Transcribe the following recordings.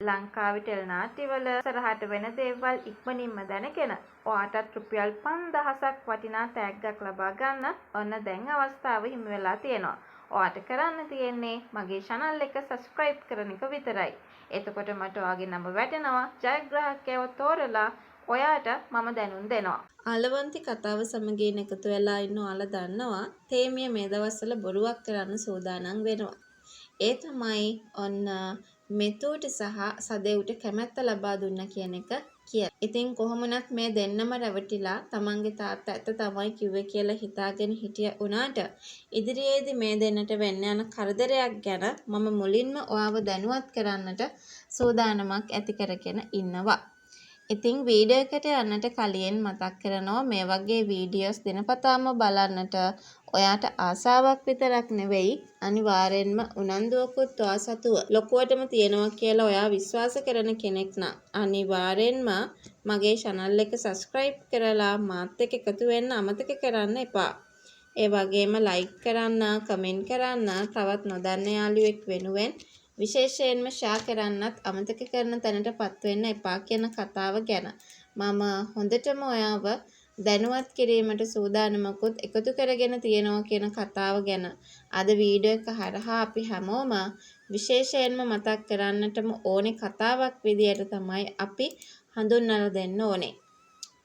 ලංකාවේ ටෙලිනාට්‍යවල සරහට වෙන දේවල් ඉක්මනින්ම දැනගෙන ඔයාටත් රුපියල් 5000ක් වටිනා තෑග්ගක් ලබා ගන්න ඔන්න දැන් අවස්ථාව හිමි වෙලා තියෙනවා. ඔයාට කරන්න තියෙන්නේ මගේ channel එක subscribe කරන එක විතරයි. එතකොට මට ඔයාගේ නම වැටෙනවා. ජයග්‍රාහකයව තෝරලා ඔයාට මම දැනුම් දෙනවා. ආලවන්ති කතාව සමගින් එකතු වෙලා ඉන්න ඔයාලා දන්නවා තේමිය මේ දවස්වල බොරුවක් කරන්න සූදානම් වෙනවා. ඒ තමයි ඔන්න මෙතුට සහ සදෙව්ට කැමැත්ත ලබා දුන්න කියන එක කියලා. ඉතින් කොහොමනත් මේ දෙන්නම රැවටිලා තමන්ගේ තාත්තා ඇත්ත තමයි කිව්වේ කියලා හිතාගෙන හිටිය උනාට ඉදිරියේදී මේ දෙන්නට වෙන්න යන කරදරයක් ගැන මම මුලින්ම ඔයාව දැනුවත් කරන්නට සූදානමක් ඇති කරගෙන ඉන්නවා. ඉතින් වීඩියෝ එකට යන්නට කලින් මතක් කරනවා මේ වගේ වීඩියෝස් දිනපතාම බලන්නට ඔයාට ආසාවක් විතරක් නෙවෙයි අනිවාර්යෙන්ම උනන්දුවකුත් ඔයා සතුව ලොකුවටම තියෙනවා කියලා ඔයා විශ්වාස කරන කෙනෙක් නම් අනිවාර්යෙන්ම මගේ channel එක subscribe කරලා මාත් එක්ක එකතු වෙන්න අමතක කරන්න එපා. ඒ වගේම like කරන්න, comment කරන්න, තවත් නොදන්න යාළුවෙක් වෙනුවෙන් විශේෂයෙන්ම ෂෙයා කරන්නත් අමතක කරන තැනටපත් වෙන්න එපා කියන කතාව ගැන මම හොඳටම ඔයාව දැනුවත් කිරීමට සූදානමකුත් එකතු කරගෙන තියෙනවා කියන කතාව ගැන අද වීඩියෝ එක හරහා අපි හැමෝම විශේෂයෙන්ම මතක් කරන්නටම ඕනේ කතාවක් විදියට තමයි අපි හඳුන්වලා දෙන්න ඕනේ.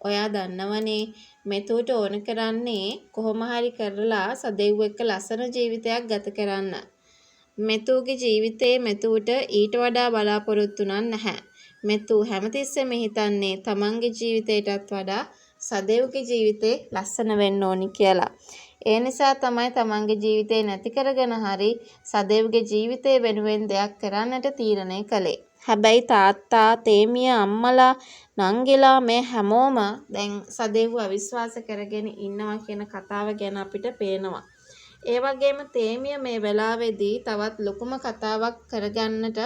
ඔයා දන්නවනේ මෙතුට ඕන කරන්නේ කොහොම හරි කරලා සදෙව් එක්ක ලස්සන ජීවිතයක් ගත කරන්න. මෙතුගේ ජීවිතේ මෙතුට ඊට වඩා බලාපොරොත්තු නැහැ. මෙතු හැමතිස්සෙම හිතන්නේ තමන්ගේ ජීවිතයටත් වඩා සදෙව්ගේ ජීවිතේ ලස්සන වෙන්න ඕනි කියලා. ඒ නිසා තමයි තමන්ගේ ජීවිතේ නැති කරගෙන හරි සදෙව්ගේ ජීවිතේ වෙනුවෙන් දෙයක් කරන්නට තීරණය කළේ. හැබැයි තාත්තා, තේමිය, අම්මලා, නංගිලා මේ හැමෝම දැන් සදෙව්ව අවිශ්වාස කරගෙන ඉන්නවා කියන කතාව ගැන අපිට පේනවා. ඒ වගේම තේමිය මේ වෙලාවේදී තවත් ලොකුම කතාවක් කරගන්නට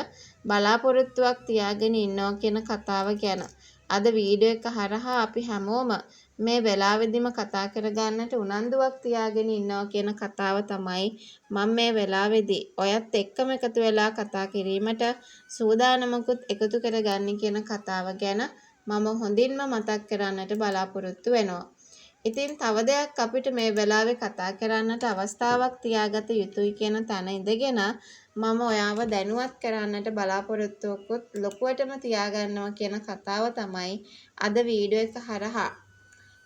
බලාපොරොත්තුවක් තියාගෙන ඉන්නවා කියන කතාව ගැන අද වීඩියෝ එක හරහා අපි හැමෝම මේ වෙලාවේදීම කතා කරගන්නට උනන්දුවක් තියාගෙන ඉන්නවා කියන කතාව තමයි මම මේ වෙලාවේදී ඔයත් එක්කම එකතු වෙලා කතා කිරීමට සූදානමකුත් එකතු කරගන්න කියන කතාව ගැන මම හොඳින්ම මතක් කරන්නට බලාපොරොත්තු වෙනවා. ඉතින් තව දෙයක් අපිට මේ වෙලාවේ කතා කරන්නට අවස්ථාවක් තියාගත යුතුයි කියන තැන ඉඳගෙන මම ඔයාව දැනුවත් කරන්නට බලාපොරොත්තුවකුත් ලොකුවටම තියාගන්නවා කියන කතාව තමයි අද වීඩියෝ එක හරහා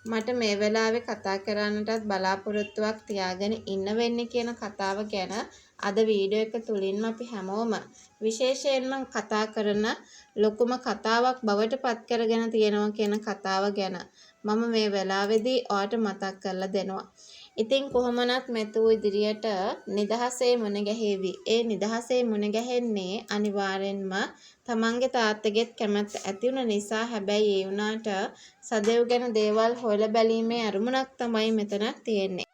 මට මේ වෙලාවේ කතා කරන්නටත් බලාපොරොත්තුවක් තියාගෙන ඉන්න වෙන්නේ කියන කතාව ගැන අද වීඩියෝ එක තුලින්ම අපි හැමෝම විශේෂයෙන්ම කතා කරන ලොකුම කතාවක් බවට පත් කරගෙන තියෙනවා කියන කතාව ගැන මම මේ වෙලාවේදී ඔයාට මතක් කරලා දෙනවා. ඉතින් කොහොමනත් මෙතු ඉදිරියට නිදහසේ මුණ ගැහෙවි. ඒ නිදහසේ මුණ ගැහෙන්නේ අනිවාර්යෙන්ම තමන්ගේ තාත්තගෙත් කැමැත්ත ඇති වුණ නිසා. හැබැයි ඒ වුණාට සදෙව් ගැන දේවල් හොයලා බැලීමේ අරමුණක් තමයි මෙතන තියෙන්නේ.